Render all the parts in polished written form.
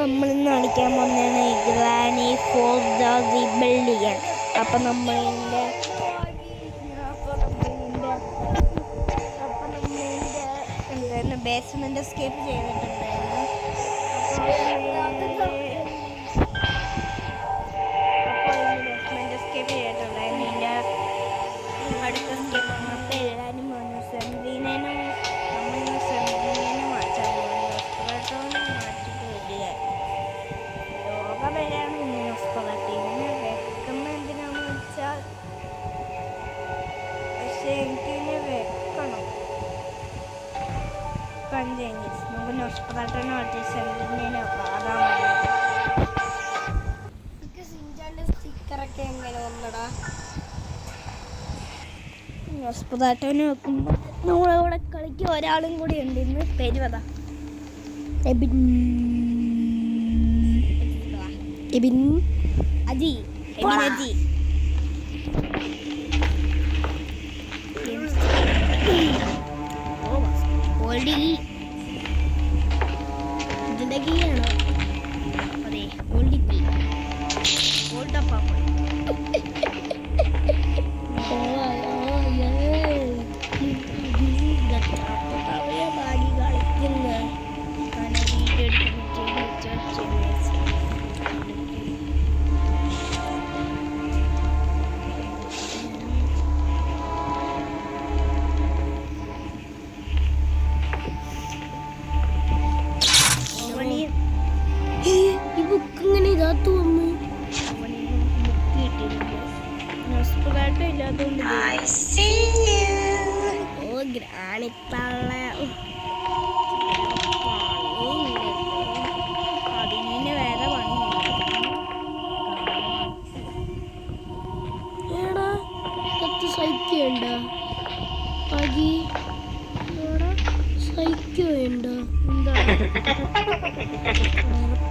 നമ്മളിന്ന് കാണിക്കാൻ പോകുന്നതാണ് ഗ്രാനി ഫോർ ദ റിബല്ലിയൻ. അപ്പം നമ്മളിതിൻ്റെ എന്തായിരുന്നു ബേസ്മെൻ്റ് എസ്കേപ്പ് ചെയ്തിട്ടുണ്ടായിരുന്നു. ബേസ്മെൻ്റ് എസ്കേപ്പ് ചെയ്തിട്ടുണ്ടായിരുന്നു. ഇതിൻ്റെ അടുത്ത എസ്കേപ്പ് അപ്പോൾ എല്ലാവരും വന്നു. സെൻട്രീനേനും നമ്മളിന്ന് സെൻട്രീനേനും മാറ്റാൻ പോകുന്നു. മാറ്റിയിട്ട് വരിക യോഗ വരെയാണ് ന്യൂസ്പറട്ടീവിനെ വെക്കുന്ന എന്തിനാണെന്ന് വെച്ചാൽ, പക്ഷേ എനിക്കിതിനെ വെക്കണം. കഞ്ചേഞ്ചസ് നമുക്ക് ന്യൂസ്പറട്ടീനെ മാറ്റി സെൻട്രീനേനെ അതാ സ്റ്റിക്കറൊക്കെ എങ്ങനെ വന്നടാ. ന്യൂസ്പറട്ടീനെ വെക്കുമ്പോൾ നമ്മളിവിടെ കളിക്ക് ഒരാളും കൂടി ഉണ്ട്. ഇന്ന് പെരുവതാ എബിൻ അജി അജി ഓൾഡി ജിന്ദഗിയാണോ? അതെ, ഓൾഡിക്ക് ഓൾഡപ്പാ ബാഗി കളിക്കുന്ന വീഡിയോ ഇല്ലാത്തതുകൊണ്ട് ഗ്രാനിത്തള്ള അതിന് വേറെ പണിടാ. സൈക്കുണ്ട സൈക്കുണ്ട എന്താ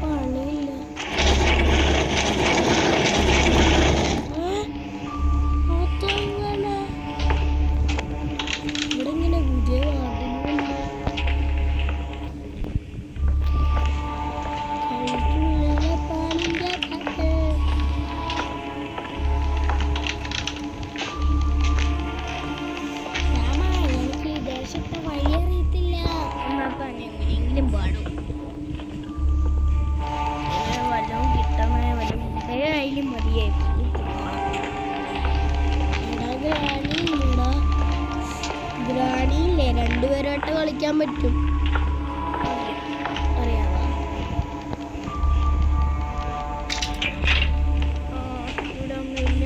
പണിയില്ല. ഗ്രാനിയില്ലേ രണ്ടുപേരായിട്ട് കളിക്കാൻ പറ്റും. അറിയാമോ? ഇവിടെ ഒന്നുമില്ല.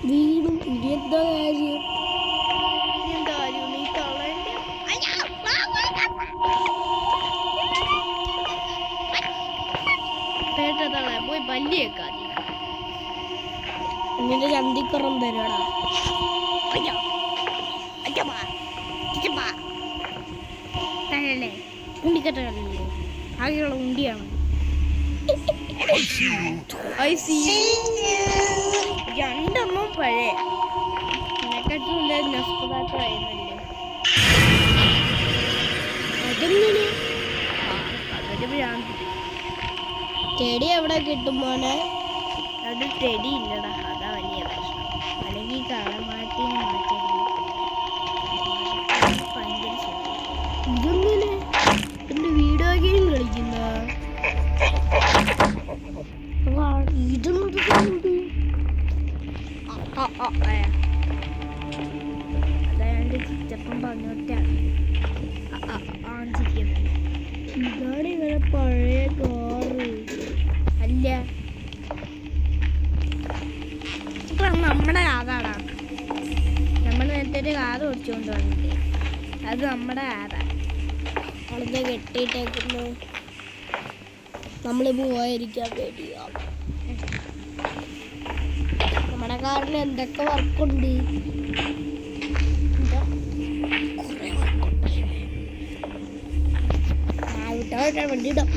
വീടും ഇതെന്താ കാര്യം? പോയി പല്ലിയേക്കാ എന്നിട്ട് ചന്തിക്കുറം തരുവാടാ. ഉണ്ടിക്കട്ടല്ലേ ആകെയുള്ള ഉണ്ടിയാണ്. രണ്ടെണ്ണം പഴയ എന്നെക്കാട്ടും നഷ്ടപാത്രമായിരുന്നല്ലേ. അതെങ്ങനെ? അതൊരു ഭ്രാന്തി. ചെടി എവിടെ കിട്ടും മോനെ? അത് ചെടി ഇല്ലടാ, അതാ വലിയ പ്രശ്നം. അല്ലെങ്കിൽ കളമാറ്റി ഇതെങ്ങനെ എന്റെ വീഡിയോ ഗെയിം കളിക്കുന്ന ഇതെന്ത് അതായത് ചിറ്റപ്പം പറഞ്ഞോട്ടാണ് ആഞ്ചിരിക്കുന്നത്. ഇതാണ് ഇങ്ങനെ പഴയ കാറ് അല്ല, നമ്മുടെ കാറാടാ. നമ്മൾ നേരത്തെ ഒരു കാറ് ഓടിച്ചുകൊണ്ട് വന്നില്ലേ, അത് നമ്മുടെ കാറാണ്. അവിടുത്തെ കെട്ടിയിട്ടേക്കുന്നു. നമ്മൾ പോയിരിക്കാൻ വേണ്ടിയാ. നമ്മുടെ കാറിന് എന്തൊക്കെ വർക്കുണ്ട്? വിട്ടാ വണ്ടിയിടാം.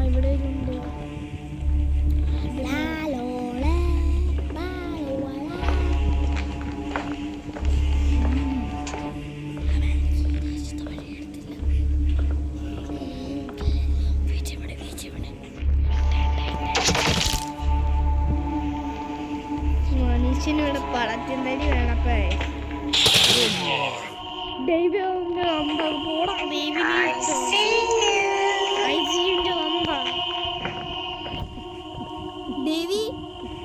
ഇവിടെ ഉണ്ട്. ഇവിടെ പടത്തിന്തടി വേണപ്പേ ദൈവന്റെ അമ്പ പോടാ ഐസിയുന്റെ അമ്പ ദേവി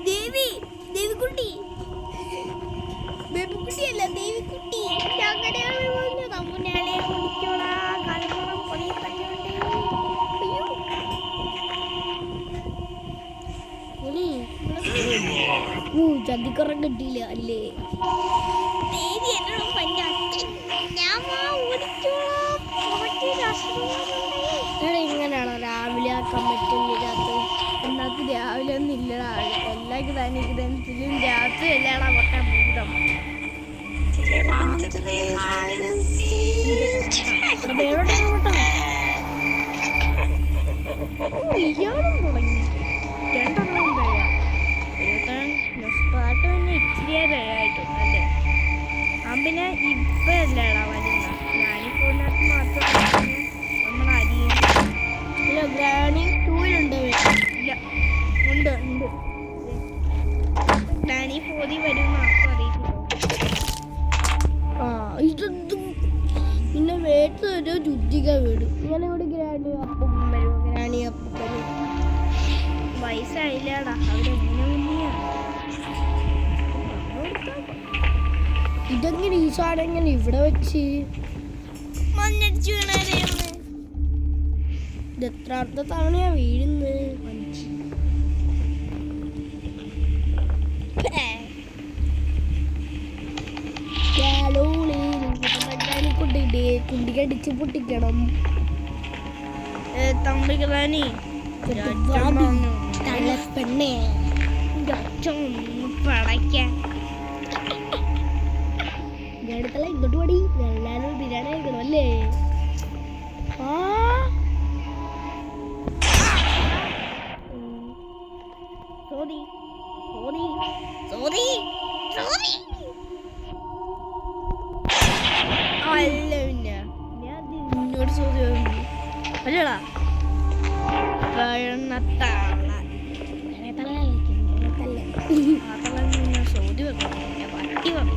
ദേവി ദേവിക്കുട്ടി ബേബിക്കുട്ടിയല്ല ദേവിക്കുട്ടി അങ്ങനെയാണ് തമ്മുനാളെ കുടിക്കോളാ കലമണം പൊടി തന്നെയുണ്ട് ചതിക്കറം കിട്ടിയില്ല അല്ലേ ദേവി എന്നോട് ഇങ്ങനെയാണോ രാവിലെ ആക്കാൻ പറ്റുന്നില്ലാത്ത എന്നാക്ക് രാവിലെ ഒന്നും ഇല്ലടാ എല്ലാവർക്കും തന്നെ ഇതിലും രാത്രി അല്ലാടാ പൊട്ടാൻ ഭൂതം ഇയാളും തുടങ്ങി രണ്ടെണ്ണം പാട്ട് തന്നെ ഇച്ചിരിയേ പേരായിട്ടുണ്ട് അല്ലേ പിന്നെ ഇപ്പൊ അല്ലേടാ വരുന്ന ഞാനിപ്പോനകത്ത് മാത്രം നമ്മൾ അരിയും ഇല്ല ഗ്രാനി 2-ലുണ്ട് ഇല്ല ഉണ്ട് ഉണ്ട് ഗ്രാനി 4 വരും മാത്രം അറിയില്ല ഇതും പിന്നെ വേട്ടൊരു രുചിക വീടും ഇങ്ങനെ കൂടി ഗ്രാനി അപ്പം വരും ഗ്രാനി അപ്പം വരും വയസ്സായില്ലാടാ അവരെങ്ങനെ മുന്നിയാണ് ഇതെങ്ങനെ ഈ സാധനം എങ്ങനെ ഇവിടെ വെച്ച് മണ്ണടിച്ചു വീണാലേ ഇത് എത്രാമത്തെ തവണയാ വീഴുന്നത് കുണ്ടിക്കടിച്ച് പൊട്ടിക്കണം തമ്പികളാനി തലപ്പെണ്ണേ പടയ്ക്കാൻ അടുത്തല്ല ഇങ്ങോട്ട് പടി എല്ലാരും ബിരിയാണി കഴിക്കണം അല്ലേ സോറി സോറി സോറി സോറി അല്ല പിന്നെ ഞാൻ നിന്നോട് സോറി അല്ലടാ സോറി വെക്കണം വട്ടി വന്നു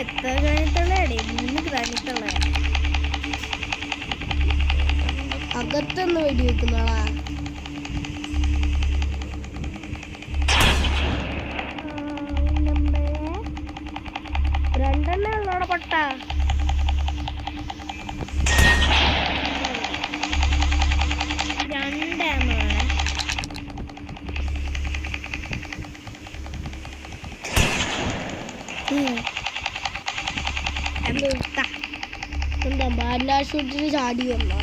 എത്ര കഴിഞ്ഞിട്ടുള്ളേ 3 കഴിഞ്ഞിട്ടുള്ള അകത്തൊന്ന് വെടി വെക്കുന്നോളാ രണ്ടെണ്ണേ ഉള്ളോടെ പൊട്ട എന്താ ബാലാശുട്ടിന് ചാടി വന്നോ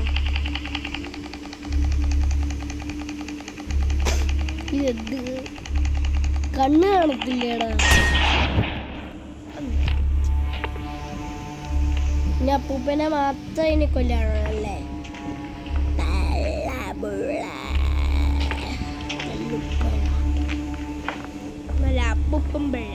ഇതെന്ത് കണ്ണ് കാണത്തില്ലേടാ പിന്നെ അപ്പൂപ്പനെ മാത്രം ഇനി കൊല്ലാണോ അല്ലേ നല്ല അപ്പൂപ്പൻ പിഴ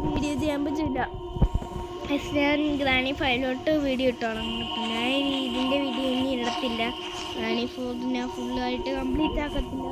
വീഡിയോ ചെയ്യാൻ പറ്റില്ല ഞാൻ ഗ്രാനി 5 വീഡിയോ ഇട്ടോളാം ഞാൻ ഇതിൻ്റെ വീഡിയോ ഇനി ഇടത്തില്ല ഗ്രാനി 4 ഞാൻ ഫുള്ളായിട്ട് കംപ്ലീറ്റ് ആക്കത്തില്ല